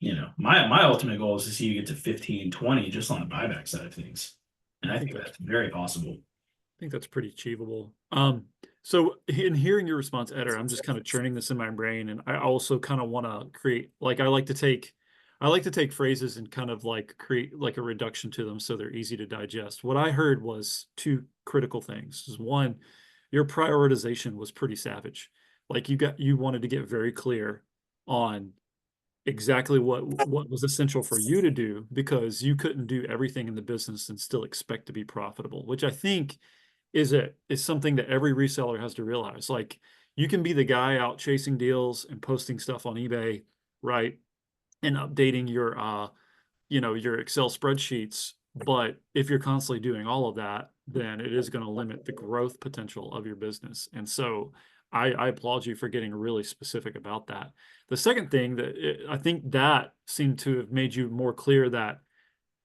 you know, my ultimate goal is to see you get to 15, 20 just on the buyback side of things. And I think that's very possible. I think that's pretty achievable. So in hearing your response, Eder, I'm just kind of churning this in my brain, and I also kind of want to create, like, I like to take phrases and kind of like create like a reduction to them so they're easy to digest. What I heard was two critical things. Is one, your prioritization was pretty savage. Like you wanted to get very clear on exactly what was essential for you to do because you couldn't do everything in the business and still expect to be profitable, which I think is something that every reseller has to realize. Like you can be the guy out chasing deals and posting stuff on eBay, right? And updating your Excel spreadsheets. But if you're constantly doing all of that, then it is going to limit the growth potential of your business. And so I applaud you for getting really specific about that. The second thing I think that seemed to have made you more clear that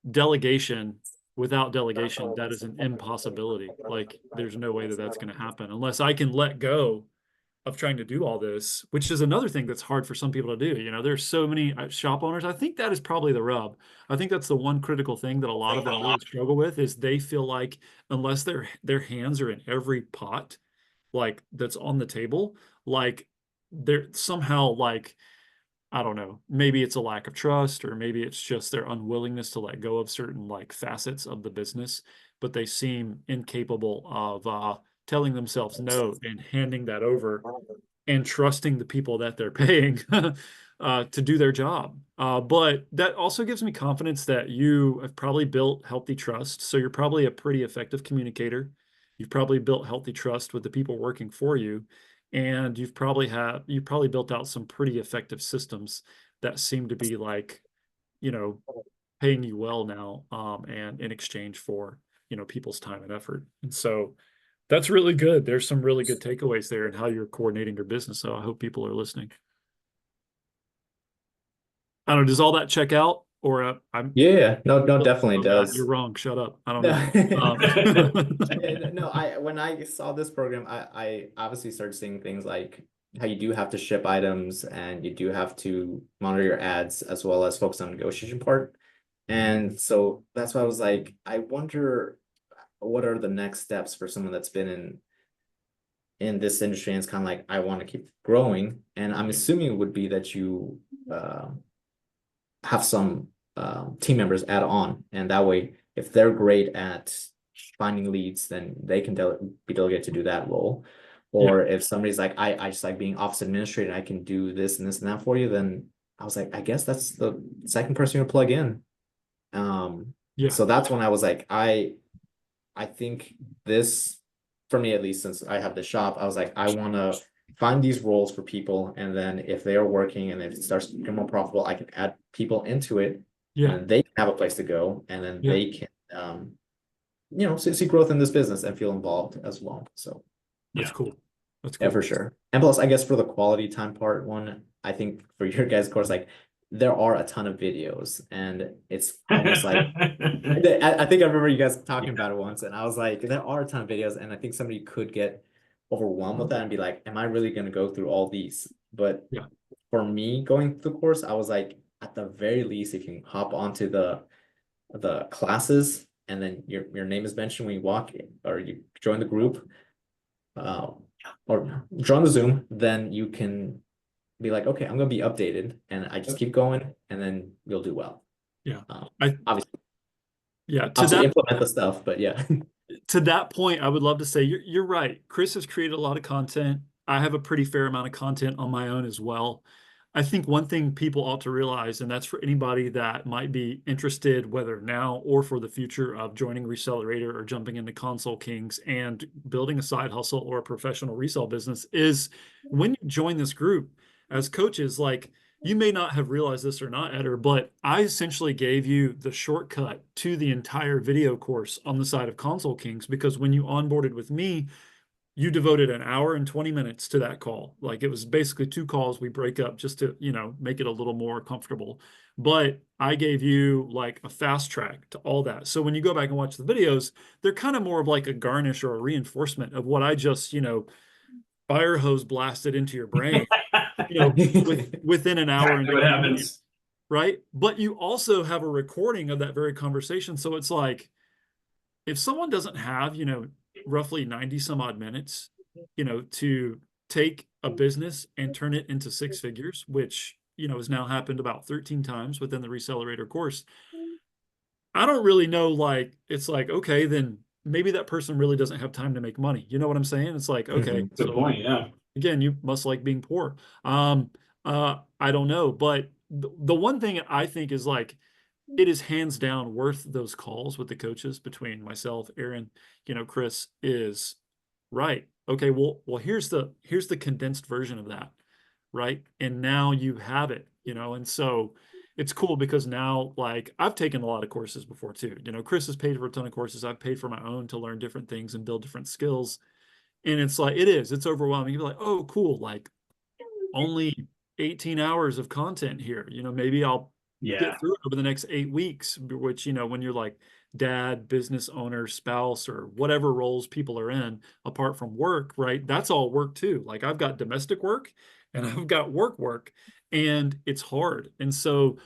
delegation without delegation, that is an impossibility. Like there's no way that that's going to happen unless I can let go of trying to do all this, which is another thing that's hard for some people to do. You know, there's so many shop owners. I think that is probably the rub. I think that's the one critical thing that a lot of them really struggle with is they feel like unless their hands are in every pot, like that's on the table, like they're somehow like, I don't know, maybe it's a lack of trust or maybe it's just their unwillingness to let go of certain like facets of the business, but they seem incapable of telling themselves no and handing that over and trusting the people that they're paying to do their job. But that also gives me confidence that you have probably built healthy trust. So you're probably a pretty effective communicator. You've probably built healthy trust with the people working for you. And you've probably built out some pretty effective systems that seem to be like, you know, paying you well now, and in exchange for, people's time and effort. And so that's really good. There's some really good takeaways there in how you're coordinating your business. So I hope people are listening. I don't know, does all that check out? Or Yeah, no, oh, definitely God, does. you're wrong. Shut up. I don't No, know. no, when I saw this program, I obviously started seeing things like how you do have to ship items and you do have to monitor your ads as well as focus on the negotiation part. And so that's why I was like, I wonder what are the next steps for someone that's been in this industry and it's kind of like I want to keep growing. And I'm assuming it would be that you have some team members add on, and that way, if they're great at finding leads, then they can be delegated to do that role. Or if somebody's like, I just like being office administrator, I can do this and this and that for you, then I was like, I guess that's the second person to plug in. Yeah. So that's when I was like, I think this, for me at least, since I have the shop, I was like, I want to find these roles for people, and then if they are working and if it starts to become more profitable, I can add people into it, Yeah. and they can have a place to go, and then Yeah. they can, see growth in this business and feel involved as well. So That's cool. That's yeah, cool. for sure. And plus, I guess for the quality time part one, I think for your guys' course, like there are a ton of videos, and it's almost like I think I remember you guys talking about it once, and I was like, there are a ton of videos, and I think somebody could get overwhelmed with that and be like, am I really going to go through all these? But Yeah. for me going through the course, I was like, at the very least, if you can hop onto the classes and then your name is mentioned when you walk in, or you join the group, or join the Zoom, then you can be like, okay, I'm going to be updated, and I just keep going, and then you'll do well. Yeah. Obviously. Yeah, to obviously that implement the stuff, but yeah. point, I would love to say you're right. Chris has created a lot of content. I have a pretty fair amount of content on my own as well. I think one thing people ought to realize, and that's for anybody that might be interested, whether now or for the future, of joining Resellerator or jumping into Console Kings and building a side hustle or a professional resale business, is when you join this group as coaches, like, you may not have realized this or not, Eder, but I essentially gave you the shortcut to the entire video course on the side of Console Kings, because when you onboarded with me, you devoted an hour and 20 minutes to that call. Like, it was basically 2 calls we break up just to, make it a little more comfortable. But I gave you like a fast track to all that. So when you go back and watch the videos, they're kind of more of like a garnish or a reinforcement of what I just, fire hose blasted into your brain, within an hour and Exactly what 20 minutes, happens. right? But you also have a recording of that very conversation. So it's like, if someone doesn't have, roughly 90 some odd minutes, to take a business and turn it into 6 figures, which, has now happened about 13 times within the Resellerator course, I don't really know, like, it's like, okay, then maybe that person really doesn't have time to make money. You know what I'm saying? It's like, okay, Mhm. Good so point. Yeah. again, you must like being poor. I don't know, but the one thing I think is, like, it is hands down worth those calls with the coaches between myself, Aaron, Chris, is right. Okay, well, here's the condensed version of that, right? And now you have it, and so it's cool because now, like, I've taken a lot of courses before too. Chris has paid for a ton of courses. I've paid for my own to learn different things and build different skills. And it's like, it's overwhelming. You're like, oh, cool, like, only 18 hours of content here. Maybe I'll Yeah. get through it over the next 8 weeks, which, when you're like dad, business owner, spouse, or whatever roles people are in, apart from work, right? That's all work too. Like, I've got domestic work and I've got work, and it's hard. And so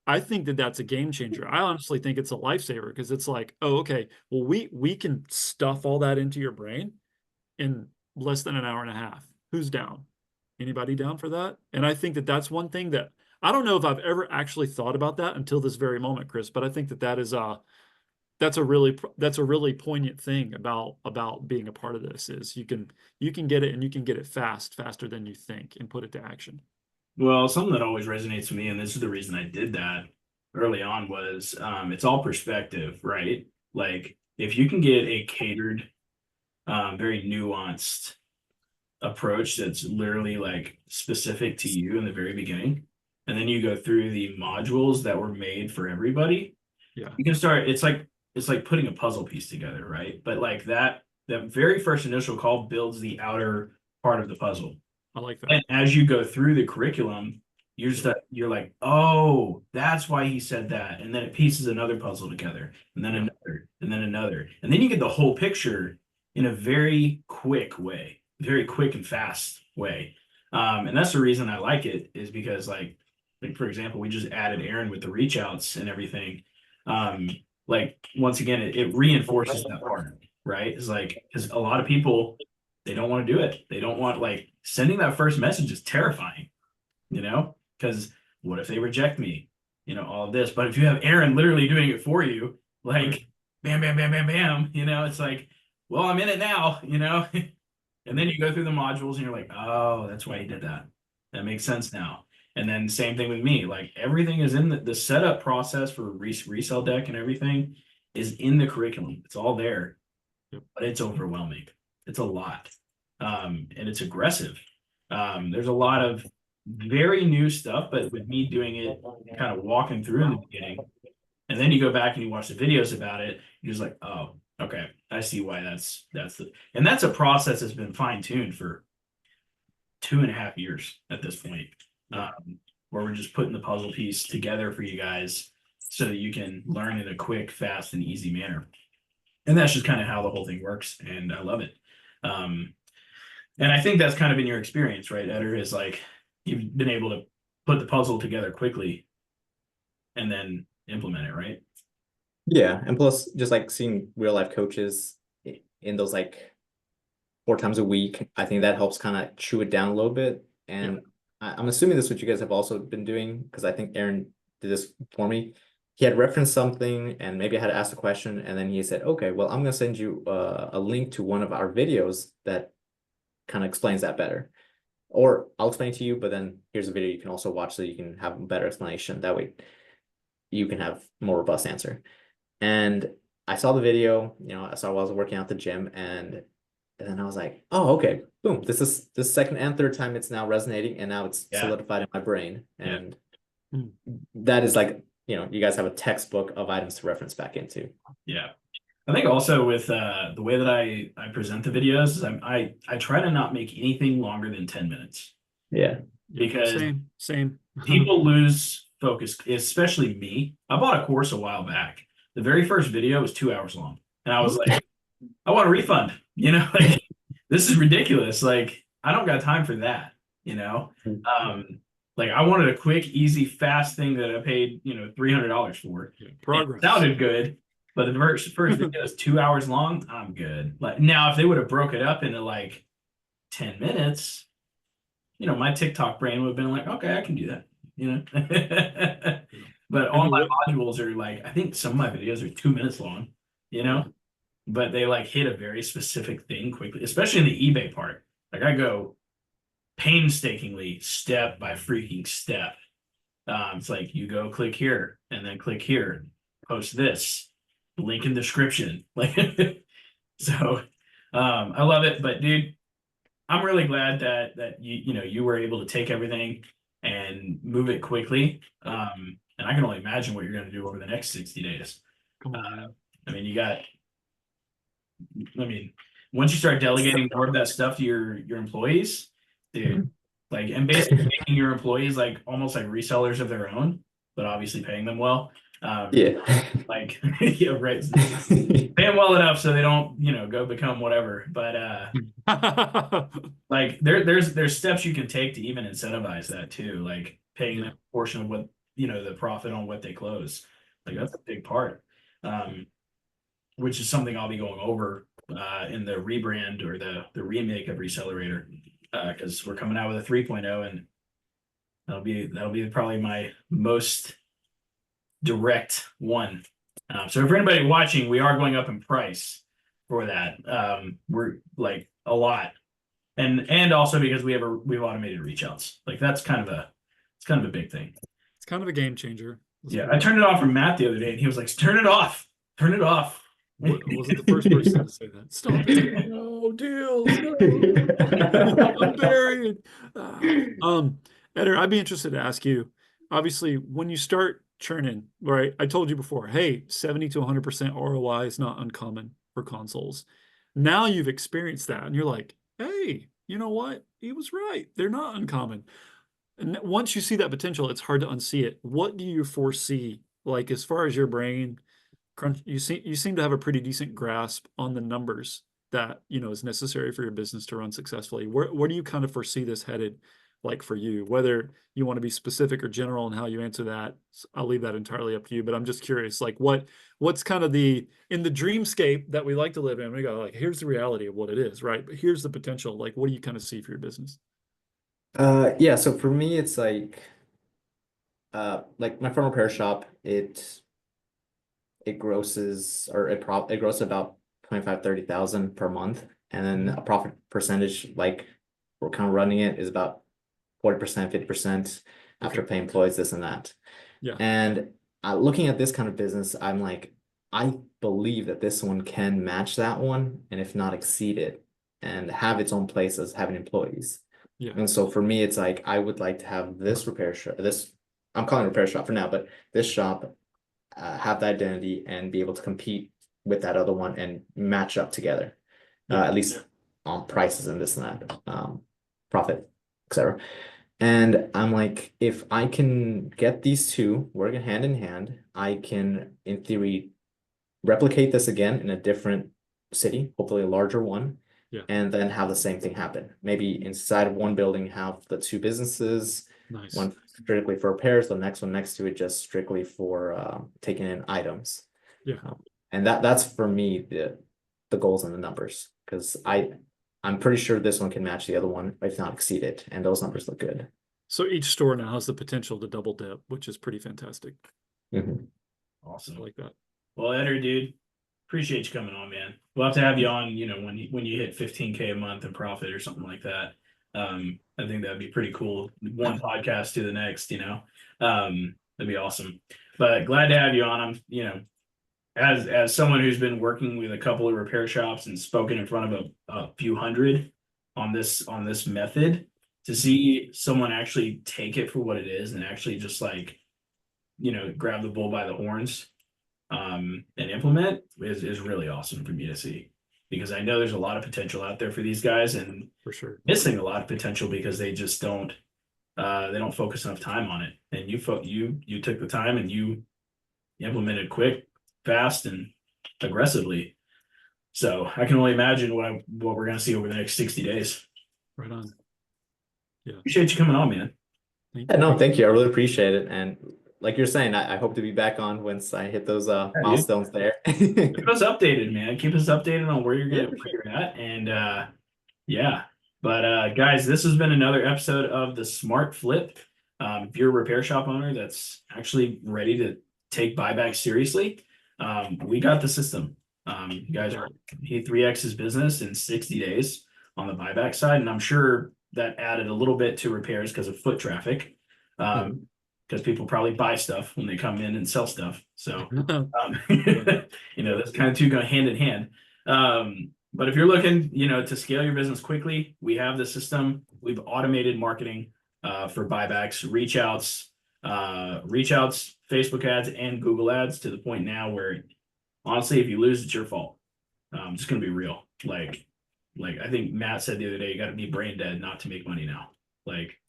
I think that that's a game changer. I honestly think it's a lifesaver, because it's like, oh, okay, well, we can stuff all that into your brain in less than an hour and a half. Who's down? Anybody down for that? And I think that that's one thing that I don't know if I've ever actually thought about that until this very moment, Chris, but I think that that's a really poignant thing about being a part of this, is you can get it, and you can get it faster than you think, and put it to action. Well, something that always resonates with me, and this is the reason I did that early on, was it's all perspective, right? Like, if you can get a catered, very nuanced approach that's literally like specific to you in the very beginning, and then you go through the modules that were made for everybody, Yeah, you can start. It's like putting a puzzle piece together, right? But like that very first initial call builds the outer part of the puzzle. I like that. And as you go through the curriculum, you're like, oh, that's why he said that. And then it pieces another puzzle together, and then Yeah. another, and then another. And then you get the whole picture in a very quick way, very quick and fast way. And that's the reason I like it, is because, like for example, we just added Aaron with the reach outs and everything. Um, like, once again, it reinforces that part, right? It's like, because a lot of people, they don't want to do it. They don't want, like, sending that first message is terrifying, because what if they reject me? All of this. But if you have Aaron literally doing it for you, Right. like, bam, bam, bam, bam, bam, it's like, well, I'm in it now, and then you go through the modules and you're like, oh, that's why he did that. That makes sense now. And then same thing with me. Like, everything is in the setup process for resell deck, and everything is in the curriculum. It's all there, Yep. but it's overwhelming. It's a lot. And it's aggressive. There's a lot of very new stuff, but with me doing it, kind of walking through in the beginning, and then you go back and you watch the videos about it, you're just like, oh, okay, I see why and that's a process that's been fine-tuned for 2.5 years at this point. Yeah. Where we're just putting the puzzle piece together for you guys so that you can learn in a quick, fast, and easy manner. And that's just kind of how the whole thing works, and I love it. Um, and I think that's kind of been your experience, right, Eder? Is like, you've been able to put the puzzle together quickly and then implement it, right? Yeah, and plus just like seeing real life coaches in those like 4 times a week, I think that helps kind of chew it down a little bit. And I'm assuming this is what you guys have also been doing, because I think Aaron did this for me. he had referenced something and maybe I had asked a question, and then he said, okay, well, I'm going to send you a link to one of our videos that kind of explains that better. Or I'll explain it to you, but then here's a video you can also watch so you can have a better explanation. That way you can have more robust answer. And I saw the video, I saw while I was working out at the gym, and then I was like, oh, okay, boom. This is the second and third time it's now resonating, and now it's Yeah. solidified in my brain. Yeah. And Hmm. that is like, you guys have a textbook of items to reference back into. Yeah. I think also with the way that I present the videos is I try to not make anything longer than 10 minutes Yeah. because Same. people lose focus, especially me. I bought a course a while back. The very first video was 2 hours long. And I was like, I want a refund, like this is ridiculous. Like, I don't got time for that, like I wanted a quick, easy, fast thing that I paid, $300 for. Yeah, It progress. sounded good, but the first video is 2 hours long. I'm good. Like now, if they would have broke it up into like 10 minutes, my TikTok brain would have been like, okay, I can do that, But all my modules are like, I think some of my videos are 2 minutes long, but they like hit a very specific thing quickly, especially in the eBay part. Like I go painstakingly step by freaking step. It's like you go click here and then click here, post this, link in description. Like so I love it. But dude, I'm really glad that you were able to take everything and move it quickly. And I can only imagine what you're going to do over the next 60 days. Come on, man. I mean, once you start delegating more of that stuff to your employees, dude, like, and basically making your employees like almost like resellers of their own, but obviously paying them well. Yeah. Like, yeah, right. Pay them well enough so they don't, go become whatever. But like there's steps you can take to even incentivize that too, like paying them a portion of what, the profit on what they close. Like that's a big part. Which is something I'll be going over in the rebrand or the remake of Resellerator, because we're coming out with a 3.0, and that'll be probably my most direct one. So for anybody watching, we are going up in price for that. We're like a lot, and also because we've automated reach outs. Like it's kind of a big thing. It's kind of a game changer. Yeah, I turned it off from Matt the other day, and he was like, "Turn it off, turn it off." Wasn't the first person to say that. Stop it. No, deals. No. I'm buried. Eder, I'd be interested to ask you, obviously, when you start churning, right? I told you before, hey, 70 to 100% ROI is not uncommon for consoles. Now you've experienced that and you're like, hey, you know what? He was right. They're not uncommon. And once you see that potential, it's hard to unsee it. What do you foresee, like as far as your brain crunch? You seem to have a pretty decent grasp on the numbers that is necessary for your business to run successfully. Where do you kind of foresee this headed, like for you? Whether you want to be specific or general in how you answer that, I'll leave that entirely up to you. But I'm just curious, like what's kind of in the dreamscape that we like to live in? We go like, here's the reality of what it is, right? But here's the potential. Like, what do you kind of see for your business? Yeah, so for me, it's like my former repair shop, it grosses it grosses about 25-30,000 per month, and then a profit percentage, like we're kind of running it, is about 40%, 50% after paying employees, this and that. Yeah. And looking at this kind of business, I'm like, I believe that this one can match that one, and if not exceed it, and have its own place as having employees. Yeah. And so for me, it's like I would like to have this repair shop, I'm calling it repair shop for now, but this shop have the identity and be able to compete with that other one and match up together, at least on prices and this and that, profit, etc. And I'm like, if I can get these two working hand in hand, I can, in theory, replicate this again in a different city, hopefully a larger one, and then have the same thing happen. Maybe inside of one building, have the two businesses, one strictly for repairs, the next one next to it just strictly for taking in items. And that's for me the goals and the numbers, because I'm pretty sure this one can match the other one, if not exceed it, and those numbers look good. So each store now has the potential to double dip, which is pretty fantastic. I Awesome. like that. Well, Eder, dude, appreciate you coming on, man. We'll have to have you on, you know, when you hit 15K a month in profit or something like that. I think that'd be pretty cool. One podcast to the next, you know. That'd be awesome. But glad to have you on. I'm, you know, as someone who's been working with a couple of repair shops and spoken in front of a few hundred on this method, to see someone actually take it for what it is and actually just like, you know, grab the bull by the horns and implement is really awesome for me to see, because I know there's a lot of potential out there for these guys, and For sure. missing a lot of potential because they just don't they don't focus enough time on it. And you took the time and you implemented quick, fast, and aggressively. So I can only imagine what we're gonna see over the next 60 days. Right on. Yeah. Appreciate you coming on, man. Thank Yeah, you. no, thank you. I really appreciate it. And like you're saying, I hope to be back on once I hit those dude. milestones there. Keep us updated, man. Keep us updated on where Yeah, for where you're at. And yeah. But guys, this has been another episode of the Smart Flip. If you're a repair shop owner that's actually ready to take buyback seriously, we got the system. You guys are he 3x his business in 60 days on the buyback side, and I'm sure that added a little bit to repairs because of foot traffic. Because people probably buy stuff when they come in and sell stuff. So you know, that's kind of two go hand in hand. But if you're looking, you know, to scale your business quickly, we have the system. We've automated marketing for buybacks, reach outs, Facebook ads, and Google ads, to the point now where honestly, if you lose, it's your fault. I'm just gonna be real. Like I think Matt said the other day, you got to be brain dead not to make money now. Like,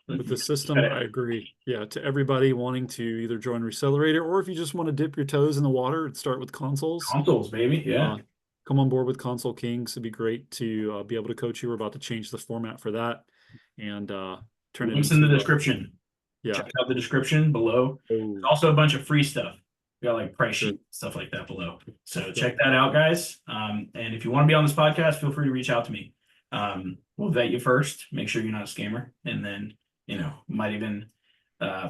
with the system, I agree. Yeah, to everybody wanting to either join Resellerator, or if you just want to dip your toes in the water and start with consoles, baby. Yeah. come on board with Console Kings. It'd be great to be able to coach you. We're about to change the format for that and turn it Links in the into description. yeah. Check out the description below. There's also a bunch of free stuff. We got like price sheet stuff like that below. So check that out, guys. And if you want to be on this podcast, feel free to reach out to me. We'll vet you first, make sure you're not a scammer, and then, you know, might even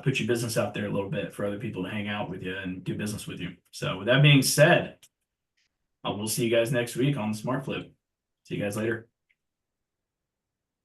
put your business out there a little bit for other people to hang out with you and do business with you. So with that being said, we'll see you guys next week on the Smart Flip. See you guys later.